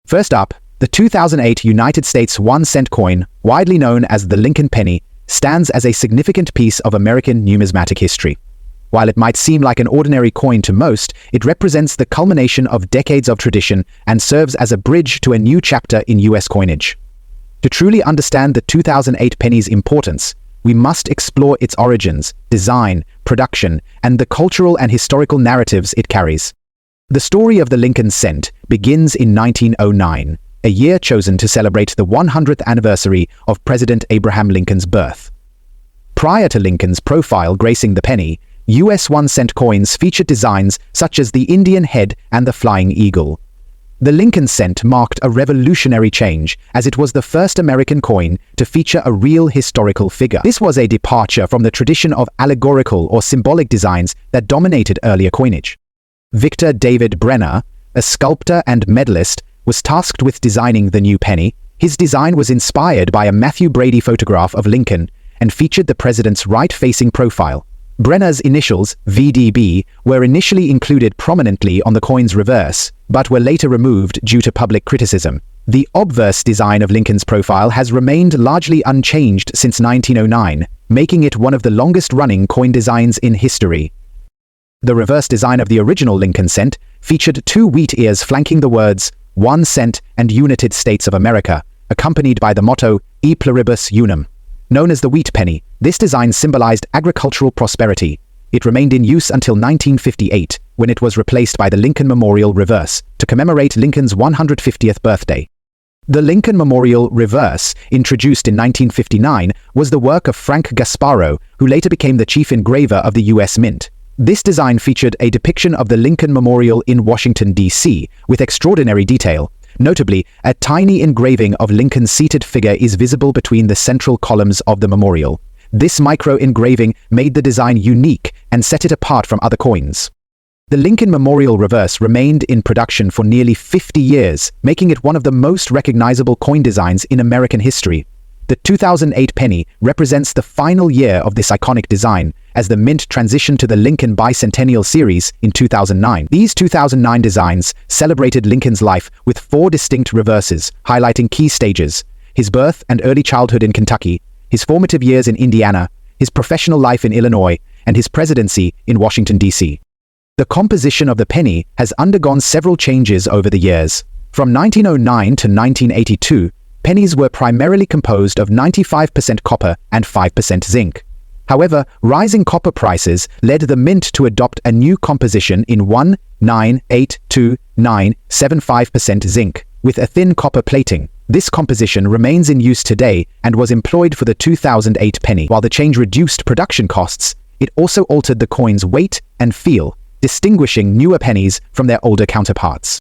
First up, the 2008 United States 1-cent coin, widely known as the Lincoln penny, stands as a significant piece of American numismatic history. While it might seem like an ordinary coin to most, it represents the culmination of decades of tradition and serves as a bridge to a new chapter in U.S. coinage. To truly understand the 2008 penny's importance, we must explore its origins, design, production, and the cultural and historical narratives it carries. The story of the Lincoln cent begins in 1909, a year chosen to celebrate the 100th anniversary of President Abraham Lincoln's birth. Prior to Lincoln's profile gracing the penny, U.S. 1-cent coins featured designs such as the Indian head and the flying eagle. The Lincoln cent marked a revolutionary change, as it was the first American coin to feature a real historical figure. This was a departure from the tradition of allegorical or symbolic designs that dominated earlier coinage. Victor David Brenner, a sculptor and medalist, was tasked with designing the new penny. His design was inspired by a Matthew Brady photograph of Lincoln and featured the president's right-facing profile. Brenner's initials, VDB, were initially included prominently on the coin's reverse, but were later removed due to public criticism. The obverse design of Lincoln's profile has remained largely unchanged since 1909, making it one of the longest-running coin designs in history. The reverse design of the original Lincoln cent featured two wheat ears flanking the words 1 cent and United States of America, accompanied by the motto E pluribus unum. Known as the wheat penny, this design symbolized agricultural prosperity. It remained in use until 1958, when it was replaced by the Lincoln Memorial Reverse, to commemorate Lincoln's 150th birthday. The Lincoln Memorial Reverse, introduced in 1959, was the work of Frank Gasparo, who later became the chief engraver of the U.S. Mint. This design featured a depiction of the Lincoln Memorial in Washington, D.C., with extraordinary detail. Notably, a tiny engraving of Lincoln's seated figure is visible between the central columns of the memorial. This micro-engraving made the design unique and set it apart from other coins. The Lincoln Memorial Reverse remained in production for nearly 50 years, making it one of the most recognizable coin designs in American history. The 2008 penny represents the final year of this iconic design, as the Mint transitioned to the Lincoln Bicentennial Series in 2009. These 2009 designs celebrated Lincoln's life with 4 distinct reverses, highlighting key stages: his birth and early childhood in Kentucky, his formative years in Indiana, his professional life in Illinois, and his presidency in Washington, D.C. The composition of the penny has undergone several changes over the years. From 1909 to 1982, pennies were primarily composed of 95% copper and 5% zinc. However, rising copper prices led the Mint to adopt a new composition in 1,9,8,2,9,75% zinc, with a thin copper plating. This composition remains in use today and was employed for the 2008 penny. While the change reduced production costs, it also altered the coin's weight and feel, distinguishing newer pennies from their older counterparts.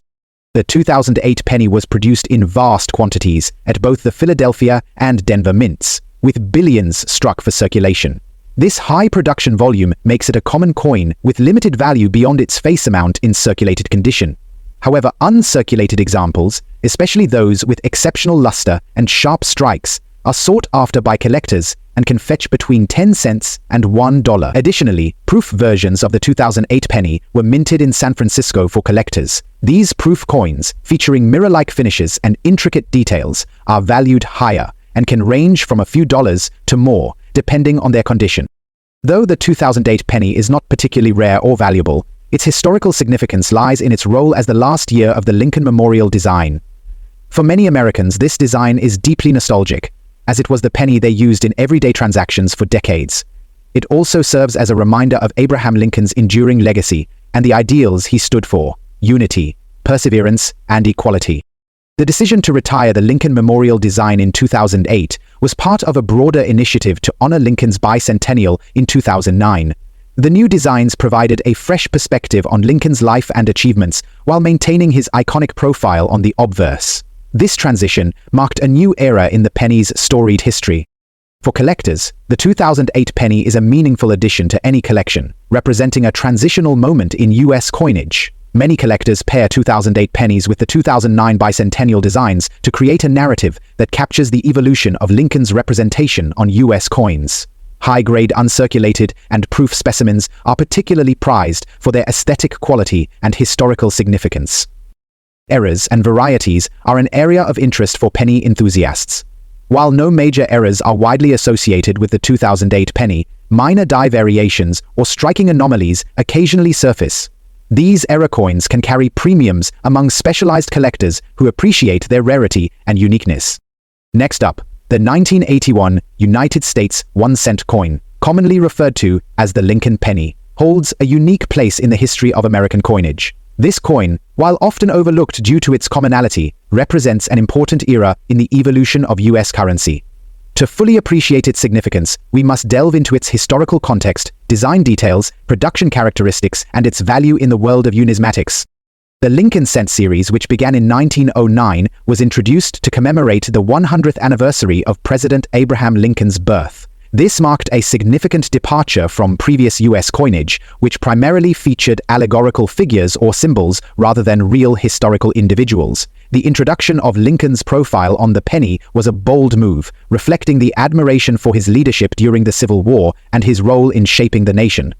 The 2008 penny was produced in vast quantities at both the Philadelphia and Denver mints, with billions struck for circulation. This high production volume makes it a common coin with limited value beyond its face amount in circulated condition. However, uncirculated examples, especially those with exceptional luster and sharp strikes, are sought after by collectors and can fetch between 10 cents and $1. Additionally, proof versions of the 2008 penny were minted in San Francisco for collectors. These proof coins, featuring mirror-like finishes and intricate details, are valued higher and can range from a few dollars to more, depending on their condition. Though the 2008 penny is not particularly rare or valuable, its historical significance lies in its role as the last year of the Lincoln Memorial design. For many Americans, this design is deeply nostalgic, as it was the penny they used in everyday transactions for decades. It also serves as a reminder of Abraham Lincoln's enduring legacy and the ideals he stood for: unity, perseverance, and equality. The decision to retire the Lincoln Memorial design in 2008 was part of a broader initiative to honor Lincoln's bicentennial in 2009. The new designs provided a fresh perspective on Lincoln's life and achievements while maintaining his iconic profile on the obverse. This transition marked a new era in the penny's storied history. For collectors, the 2008 penny is a meaningful addition to any collection, representing a transitional moment in U.S. coinage. Many collectors pair 2008 pennies with the 2009 bicentennial designs to create a narrative that captures the evolution of Lincoln's representation on U.S. coins. High-grade uncirculated and proof specimens are particularly prized for their aesthetic quality and historical significance. Errors and varieties are an area of interest for penny enthusiasts. While no major errors are widely associated with the 2008 penny, minor die variations or striking anomalies occasionally surface. These error coins can carry premiums among specialized collectors who appreciate their rarity and uniqueness. Next up, the 1981 United States 1-cent coin, commonly referred to as the Lincoln penny, holds a unique place in the history of American coinage. This coin, while often overlooked due to its commonality, represents an important era in the evolution of U.S. currency. To fully appreciate its significance, we must delve into its historical context, design details, production characteristics, and its value in the world of numismatics. The Lincoln cent series, which began in 1909, was introduced to commemorate the 100th anniversary of President Abraham Lincoln's birth. This marked a significant departure from previous U.S. coinage, which primarily featured allegorical figures or symbols rather than real historical individuals. The introduction of Lincoln's profile on the penny was a bold move, reflecting the admiration for his leadership during the Civil War and his role in shaping the nation.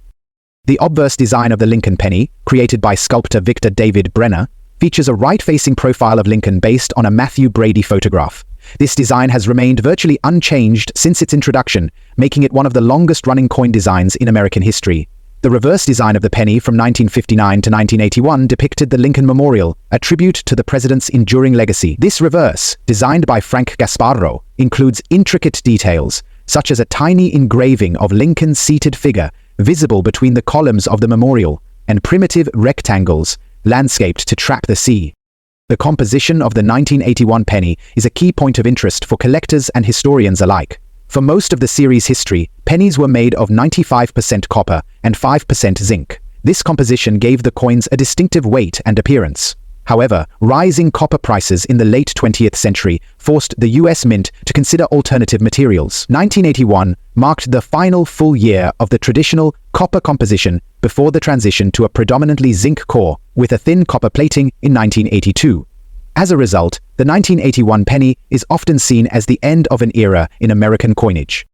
The obverse design of the Lincoln penny, created by sculptor Victor David Brenner, features a right-facing profile of Lincoln based on a Matthew Brady photograph. This design has remained virtually unchanged since its introduction, making it one of the longest-running coin designs in American history. The reverse design of the penny from 1959 to 1981 depicted the Lincoln Memorial, a tribute to the president's enduring legacy. This reverse, designed by Frank Gasparro, includes intricate details, such as a tiny engraving of Lincoln's seated figure visible between the columns of the memorial, and primitive rectangles, landscaped to trap the sea. The composition of the 1981 penny is a key point of interest for collectors and historians alike. For most of the series' history, pennies were made of 95% copper and 5% zinc. This composition gave the coins a distinctive weight and appearance. However, rising copper prices in the late 20th century forced the U.S. Mint to consider alternative materials. 1981 marked the final full year of the traditional copper composition before the transition to a predominantly zinc core with a thin copper plating in 1982. As a result, the 1981 penny is often seen as the end of an era in American coinage.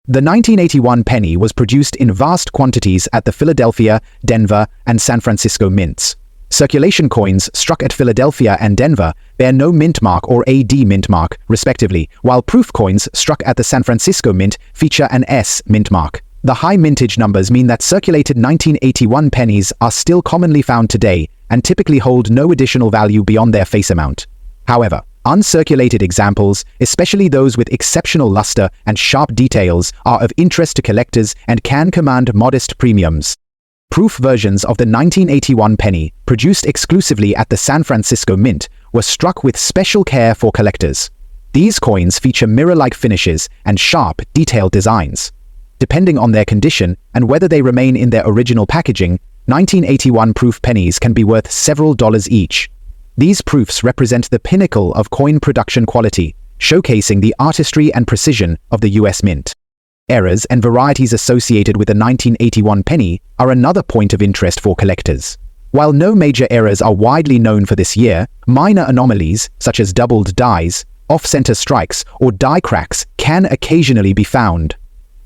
The 1981 penny was produced in vast quantities at the Philadelphia, Denver, and San Francisco mints. Circulation coins struck at Philadelphia and Denver bear no mint mark or AD mint mark, respectively, while proof coins struck at the San Francisco Mint feature an S mint mark. The high mintage numbers mean that circulated 1981 pennies are still commonly found today and typically hold no additional value beyond their face amount. However, uncirculated examples, especially those with exceptional luster and sharp details, are of interest to collectors and can command modest premiums. Proof versions of the 1981 penny, produced exclusively at the San Francisco Mint, were struck with special care for collectors. These coins feature mirror-like finishes and sharp, detailed designs. Depending on their condition and whether they remain in their original packaging, 1981 proof pennies can be worth several dollars each. These proofs represent the pinnacle of coin production quality, showcasing the artistry and precision of the U.S. Mint. Errors and varieties associated with the 1981 penny are another point of interest for collectors. While no major errors are widely known for this year, minor anomalies, such as doubled dies, off-center strikes, or die cracks, can occasionally be found.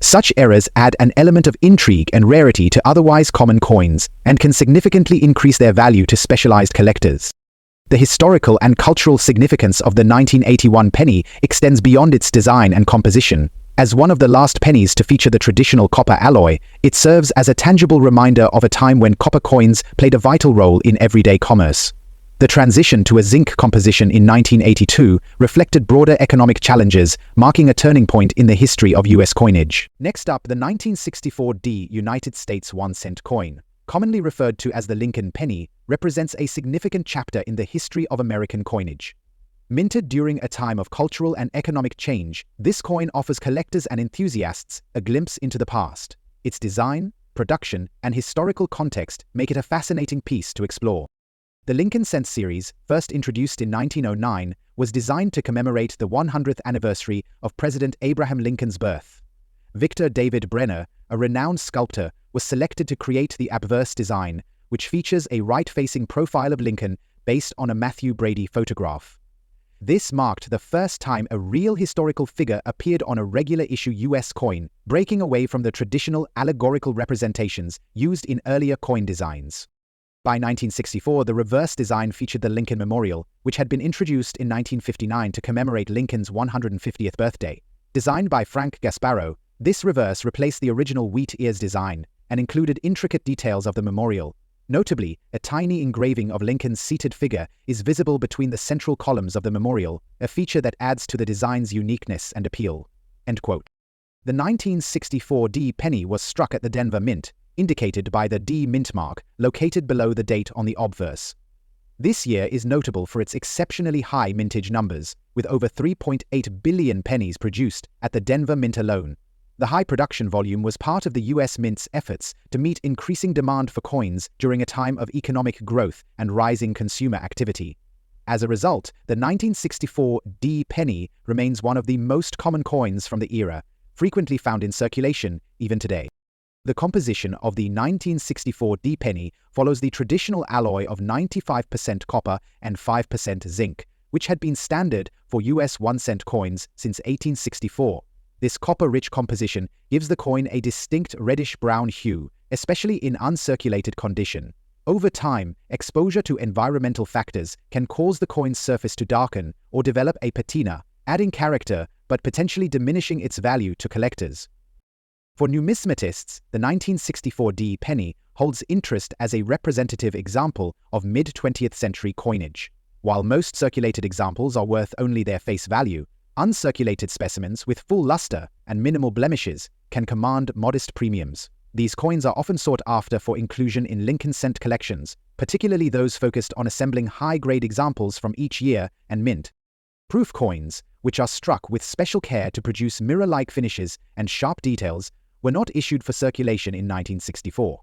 Such errors add an element of intrigue and rarity to otherwise common coins, and can significantly increase their value to specialized collectors. The historical and cultural significance of the 1981 penny extends beyond its design and composition. As one of the last pennies to feature the traditional copper alloy, it serves as a tangible reminder of a time when copper coins played a vital role in everyday commerce. The transition to a zinc composition in 1982 reflected broader economic challenges, marking a turning point in the history of U.S. coinage. Next up, the 1964D United States 1-cent coin, commonly referred to as the Lincoln penny, represents a significant chapter in the history of American coinage. Minted during a time of cultural and economic change, this coin offers collectors and enthusiasts a glimpse into the past. Its design, production, and historical context make it a fascinating piece to explore. The Lincoln cent series, first introduced in 1909, was designed to commemorate the 100th anniversary of President Abraham Lincoln's birth. Victor David Brenner, a renowned sculptor, was selected to create the obverse design, which features a right-facing profile of Lincoln based on a Matthew Brady photograph. This marked the first time a real historical figure appeared on a regular issue U.S. coin, breaking away from the traditional allegorical representations used in earlier coin designs. By 1964, the reverse design featured the Lincoln Memorial, which had been introduced in 1959 to commemorate Lincoln's 150th birthday. Designed by Frank Gasparo, this reverse replaced the original wheat ears design and included intricate details of the memorial. Notably, a tiny engraving of Lincoln's seated figure is visible between the central columns of the memorial, a feature that adds to the design's uniqueness and appeal. End quote. The 1964 D penny was struck at the Denver Mint, indicated by the D mint mark located below the date on the obverse. This year is notable for its exceptionally high mintage numbers, with over 3.8 billion pennies produced at the Denver Mint alone. The high production volume was part of the U.S. Mint's efforts to meet increasing demand for coins during a time of economic growth and rising consumer activity. As a result, the 1964 D penny remains one of the most common coins from the era, frequently found in circulation even today. The composition of the 1964 D penny follows the traditional alloy of 95% copper and 5% zinc, which had been standard for US 1-cent coins since 1864. This copper-rich composition gives the coin a distinct reddish-brown hue, especially in uncirculated condition. Over time, exposure to environmental factors can cause the coin's surface to darken or develop a patina, adding character but potentially diminishing its value to collectors. For numismatists, the 1964 D penny holds interest as a representative example of mid-20th century coinage. While most circulated examples are worth only their face value, uncirculated specimens with full luster and minimal blemishes can command modest premiums. These coins are often sought after for inclusion in Lincoln cent collections, particularly those focused on assembling high-grade examples from each year and mint. Proof coins, which are struck with special care to produce mirror-like finishes and sharp details, were not issued for circulation in 1964.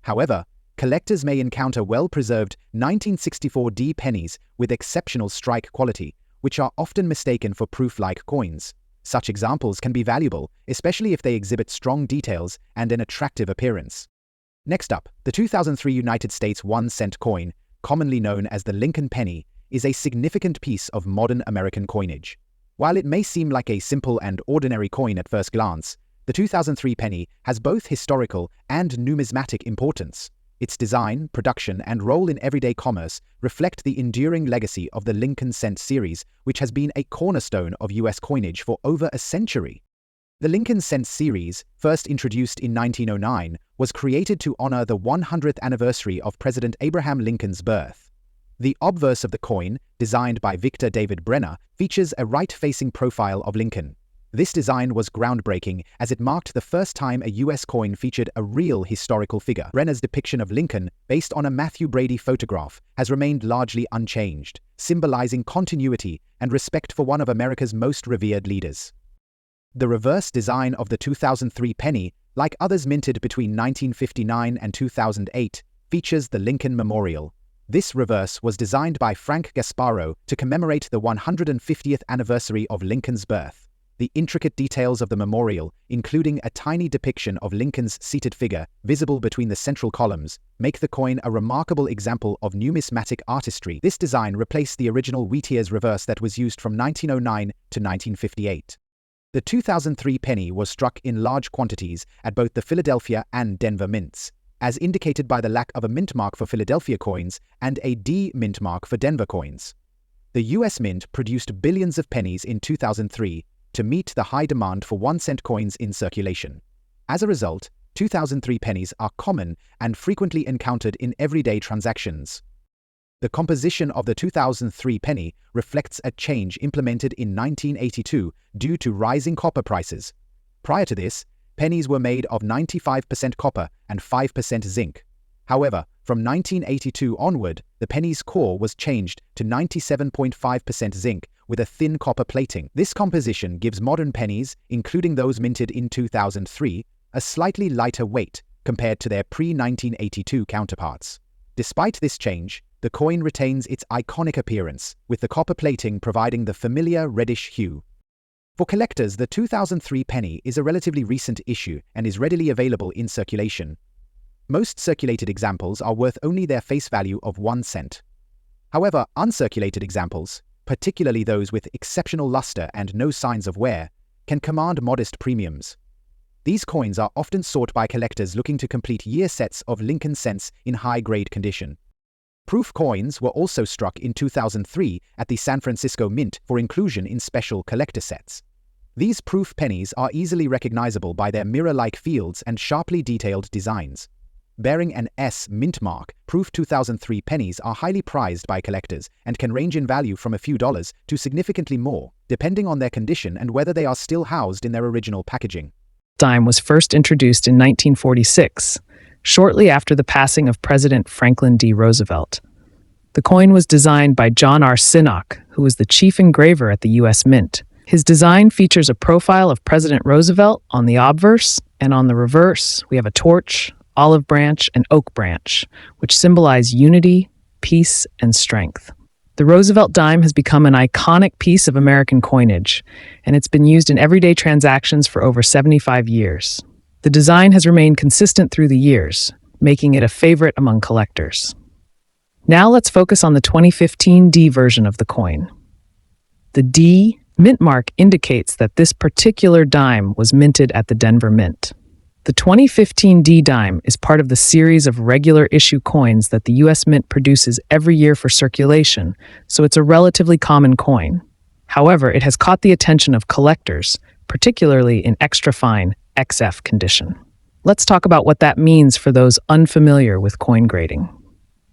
However, collectors may encounter well-preserved 1964 D pennies with exceptional strike quality, which are often mistaken for proof-like coins. Such examples can be valuable, especially if they exhibit strong details and an attractive appearance. Next up, the 2003 United States 1-cent coin, commonly known as the Lincoln penny, is a significant piece of modern American coinage. While it may seem like a simple and ordinary coin at first glance, the 2003 penny has both historical and numismatic importance. Its design, production, and role in everyday commerce reflect the enduring legacy of the Lincoln cent series, which has been a cornerstone of U.S. coinage for over a century. The Lincoln cent series, first introduced in 1909, was created to honor the 100th anniversary of President Abraham Lincoln's birth. The obverse of the coin, designed by Victor David Brenner, features a right-facing profile of Lincoln. This design was groundbreaking as it marked the first time a U.S. coin featured a real historical figure. Brenner's depiction of Lincoln, based on a Matthew Brady photograph, has remained largely unchanged, symbolizing continuity and respect for one of America's most revered leaders. The reverse design of the 2003 penny, like others minted between 1959 and 2008, features the Lincoln Memorial. This reverse was designed by Frank Gasparo to commemorate the 150th anniversary of Lincoln's birth. The intricate details of the memorial, including a tiny depiction of Lincoln's seated figure visible between the central columns, make the coin a remarkable example of numismatic artistry. This design replaced the original wheat ears reverse that was used from 1909 to 1958. The 2003 penny was struck in large quantities at both the Philadelphia and Denver mints, as indicated by the lack of a mint mark for Philadelphia coins and a D mint mark for Denver coins. The U.S. Mint produced billions of pennies in 2003 to meet the high demand for 1-cent coins in circulation. As a result, 2003 pennies are common and frequently encountered in everyday transactions. The composition of the 2003 penny reflects a change implemented in 1982 due to rising copper prices. Prior to this, pennies were made of 95% copper and 5% zinc. However, from 1982 onward, the penny's core was changed to 97.5% zinc with a thin copper plating. This composition gives modern pennies, including those minted in 2003, a slightly lighter weight compared to their pre-1982 counterparts. Despite this change, the coin retains its iconic appearance, with the copper plating providing the familiar reddish hue. For collectors, the 2003 penny is a relatively recent issue and is readily available in circulation. Most circulated examples are worth only their face value of 1 cent. However, uncirculated examples, particularly those with exceptional luster and no signs of wear, can command modest premiums. These coins are often sought by collectors looking to complete year sets of Lincoln cents in high-grade condition. Proof coins were also struck in 2003 at the San Francisco Mint for inclusion in special collector sets. These proof pennies are easily recognizable by their mirror-like fields and sharply detailed designs. Bearing an S mint mark, Proof 2003 pennies are highly prized by collectors and can range in value from a few dollars to significantly more, depending on their condition and whether they are still housed in their original packaging. Dime was first introduced in 1946, shortly after the passing of President Franklin D. Roosevelt. The coin was designed by John R. Sinnock, who was the chief engraver at the U.S. Mint. His design features a profile of President Roosevelt on the obverse, and on the reverse, we have a torch, olive branch, and oak branch, which symbolize unity, peace, and strength. The Roosevelt dime has become an iconic piece of American coinage, and it's been used in everyday transactions for over 75 years. The design has remained consistent through the years, making it a favorite among collectors. Now let's focus on the 2015 D version of the coin. The D mint mark indicates that this particular dime was minted at the Denver Mint. The 2015 D dime is part of the series of regular issue coins that the U.S. Mint produces every year for circulation, so it's a relatively common coin. However, it has caught the attention of collectors, particularly in extra fine XF condition. Let's talk about what that means for those unfamiliar with coin grading.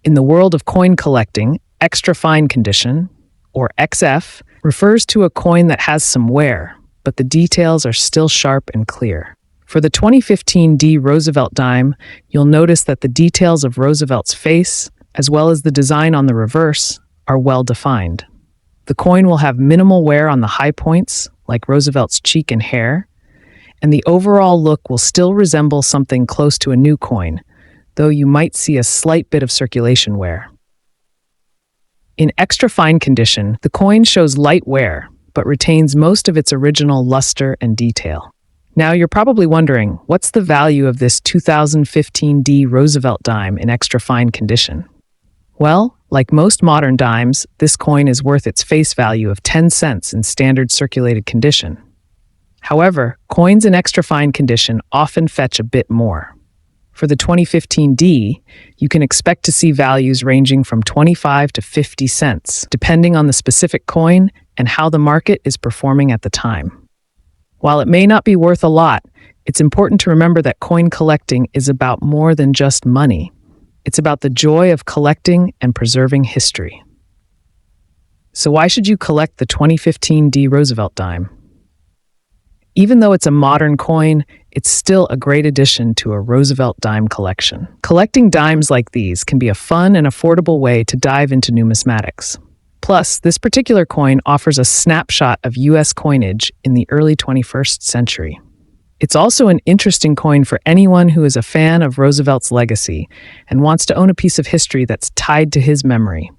In the world of coin collecting, extra fine condition, or XF, refers to a coin that has some wear, but the details are still sharp and clear. For the 2015 D Roosevelt dime, you'll notice that the details of Roosevelt's face, as well as the design on the reverse, are well defined. The coin will have minimal wear on the high points, like Roosevelt's cheek and hair, and the overall look will still resemble something close to a new coin, though you might see a slight bit of circulation wear. In extra fine condition, the coin shows light wear, but retains most of its original luster and detail. Now you're probably wondering, what's the value of this 2015 D Roosevelt dime in extra fine condition? Well, like most modern dimes, this coin is worth its face value of 10 cents in standard circulated condition. However, coins in extra fine condition often fetch a bit more. For the 2015 D, you can expect to see values ranging from 25 to 50 cents, depending on the specific coin and how the market is performing at the time. While it may not be worth a lot, it's important to remember that coin collecting is about more than just money. It's about the joy of collecting and preserving history. So why should you collect the 2015 D Roosevelt dime? Even though it's a modern coin, it's still a great addition to a Roosevelt dime collection. Collecting dimes like these can be a fun and affordable way to dive into numismatics. Plus, this particular coin offers a snapshot of U.S. coinage in the early 21st century. It's also an interesting coin for anyone who is a fan of Roosevelt's legacy and wants to own a piece of history that's tied to his memory.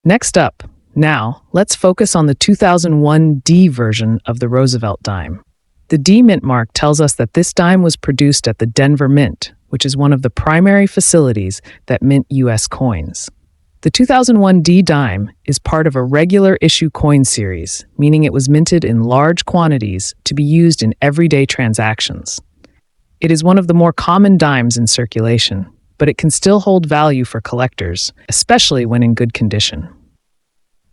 Next up, now, let's focus on the 2001 D version of the Roosevelt dime. The D mint mark tells us that this dime was produced at the Denver Mint, which is one of the primary facilities that mint U.S. coins. The 2001 D dime is part of a regular issue coin series, meaning it was minted in large quantities to be used in everyday transactions. It is one of the more common dimes in circulation, but it can still hold value for collectors, especially when in good condition.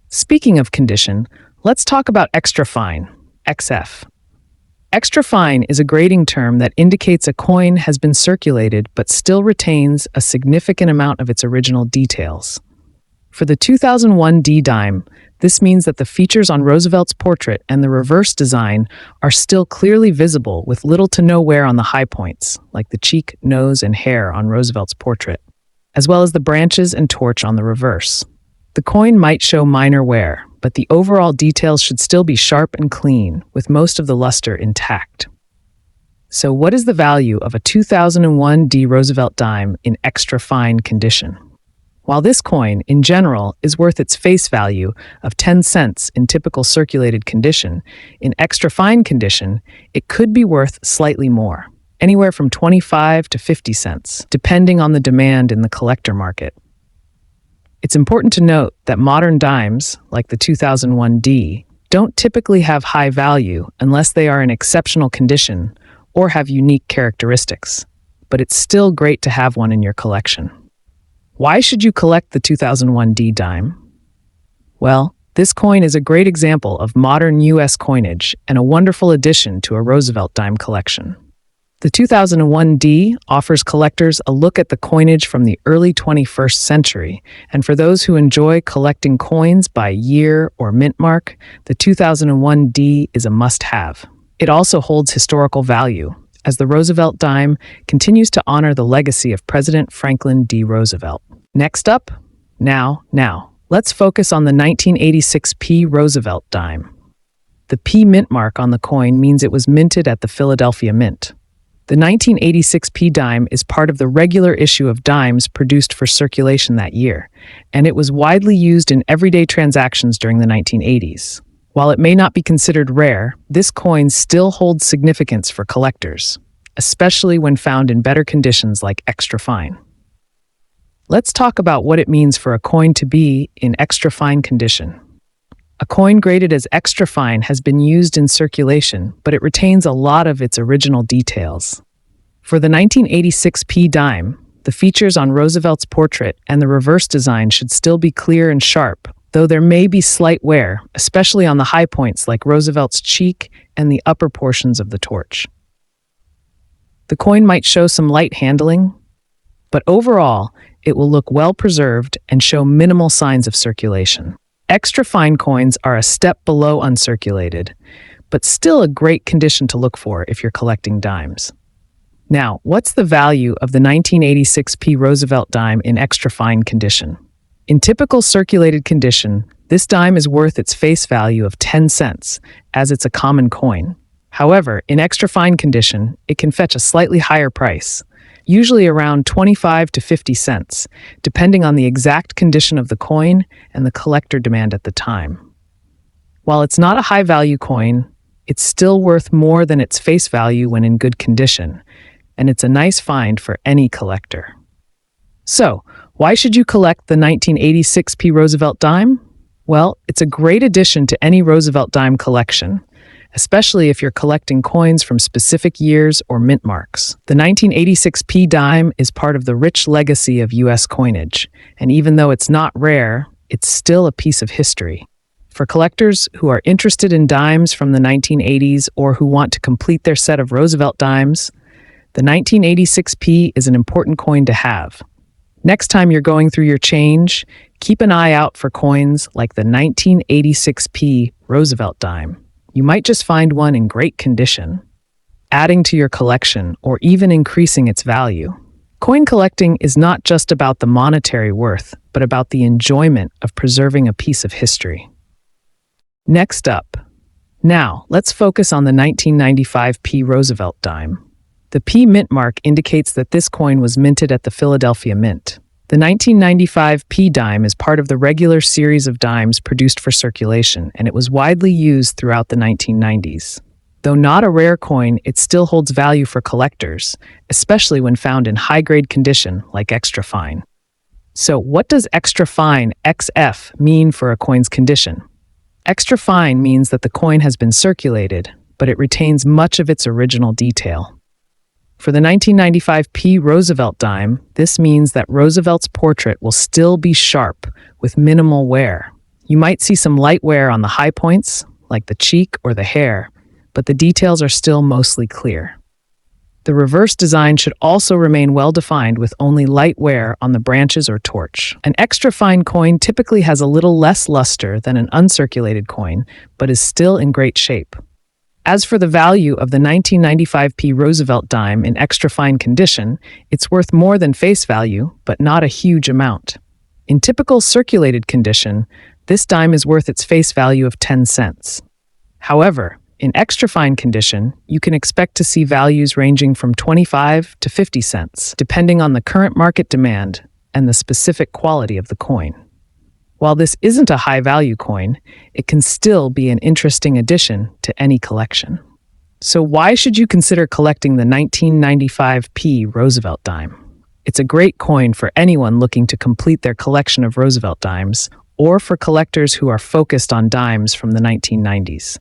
Speaking of condition, let's talk about extra fine, XF. Extra fine is a grading term that indicates a coin has been circulated but still retains a significant amount of its original details. For the 2001 D dime, this means that the features on Roosevelt's portrait and the reverse design are still clearly visible with little to no wear on the high points, like the cheek, nose, and hair on Roosevelt's portrait, as well as the branches and torch on the reverse. The coin might show minor wear, but the overall details should still be sharp and clean, with most of the luster intact. So what is the value of a 2001 D Roosevelt dime in extra fine condition? While this coin, in general, is worth its face value of 10 cents in typical circulated condition, in extra fine condition, it could be worth slightly more, anywhere from 25 to 50 cents, depending on the demand in the collector market. It's important to note that modern dimes, like the 2001 D, don't typically have high value unless they are in exceptional condition or have unique characteristics, but it's still great to have one in your collection. Why should you collect the 2001 D dime? Well, this coin is a great example of modern U.S. coinage and a wonderful addition to a Roosevelt dime collection. The 2001 D offers collectors a look at the coinage from the early 21st century, and for those who enjoy collecting coins by year or mint mark, the 2001 D is a must-have. It also holds historical value, as the Roosevelt dime continues to honor the legacy of President Franklin D. Roosevelt. Next up, now, let's focus on the 1986 P. Roosevelt dime. The P mint mark on the coin means it was minted at the Philadelphia Mint. The 1986 P dime is part of the regular issue of dimes produced for circulation that year, and it was widely used in everyday transactions during the 1980s. While it may not be considered rare, this coin still holds significance for collectors, especially when found in better conditions like extra fine. Let's talk about what it means for a coin to be in extra fine condition. A coin graded as extra fine has been used in circulation, but it retains a lot of its original details. For the 1986 P dime, the features on Roosevelt's portrait and the reverse design should still be clear and sharp, though there may be slight wear, especially on the high points like Roosevelt's cheek and the upper portions of the torch. The coin might show some light handling, but overall, it will look well preserved and show minimal signs of circulation. Extra fine coins are a step below uncirculated, but still a great condition to look for if you're collecting dimes. Now, what's the value of the 1986 P. Roosevelt dime in extra fine condition? In typical circulated condition, this dime is worth its face value of 10 cents, as it's a common coin. However, in extra fine condition, it can fetch a slightly higher price, usually around 25 to 50 cents, depending on the exact condition of the coin and the collector demand at the time. While it's not a high-value coin, it's still worth more than its face value when in good condition, and it's a nice find for any collector. So, why should you collect the 1986 P. Roosevelt dime? Well, it's a great addition to any Roosevelt dime collection, especially if you're collecting coins from specific years or mint marks. The 1986 P dime is part of the rich legacy of U.S. coinage, and even though it's not rare, it's still a piece of history. For collectors who are interested in dimes from the 1980s or who want to complete their set of Roosevelt dimes, the 1986 P is an important coin to have. Next time you're going through your change, keep an eye out for coins like the 1986 P Roosevelt dime. You might just find one in great condition, adding to your collection or even increasing its value. Coin collecting is not just about the monetary worth, but about the enjoyment of preserving a piece of history. Next up, now let's focus on the 1995 P Roosevelt dime. The P mint mark indicates that this coin was minted at the Philadelphia Mint. The 1995 P dime is part of the regular series of dimes produced for circulation, and it was widely used throughout the 1990s. Though not a rare coin, it still holds value for collectors, especially when found in high-grade condition like extra fine. So what does extra fine, XF, mean for a coin's condition? Extra fine means that the coin has been circulated, but it retains much of its original detail. For the 1995 P. Roosevelt dime, this means that Roosevelt's portrait will still be sharp, with minimal wear. You might see some light wear on the high points, like the cheek or the hair, but the details are still mostly clear. The reverse design should also remain well-defined with only light wear on the branches or torch. An extra fine coin typically has a little less luster than an uncirculated coin, but is still in great shape. As for the value of the 1995 P. Roosevelt dime in extra fine condition, it's worth more than face value, but not a huge amount. In typical circulated condition, this dime is worth its face value of 10 cents. However, in extra fine condition, you can expect to see values ranging from 25 to 50 cents, depending on the current market demand and the specific quality of the coin. While this isn't a high-value coin, it can still be an interesting addition to any collection. So why should you consider collecting the 1995 P. Roosevelt dime? It's a great coin for anyone looking to complete their collection of Roosevelt dimes, or for collectors who are focused on dimes from the 1990s.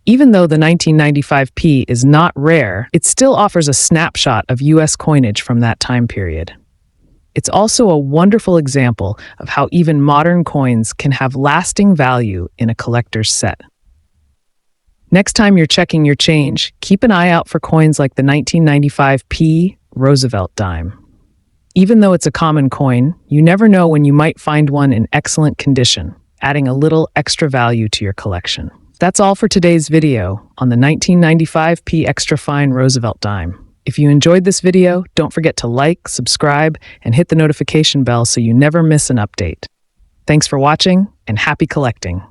Even though the 1995 P is not rare, it still offers a snapshot of U.S. coinage from that time period. It's also a wonderful example of how even modern coins can have lasting value in a collector's set. Next time you're checking your change, keep an eye out for coins like the 1995 P Roosevelt dime. Even though it's a common coin, you never know when you might find one in excellent condition, adding a little extra value to your collection. That's all for today's video on the 1995 P Extra Fine Roosevelt dime. If you enjoyed this video, don't forget to like, subscribe, and hit the notification bell so you never miss an update. Thanks for watching, and happy collecting!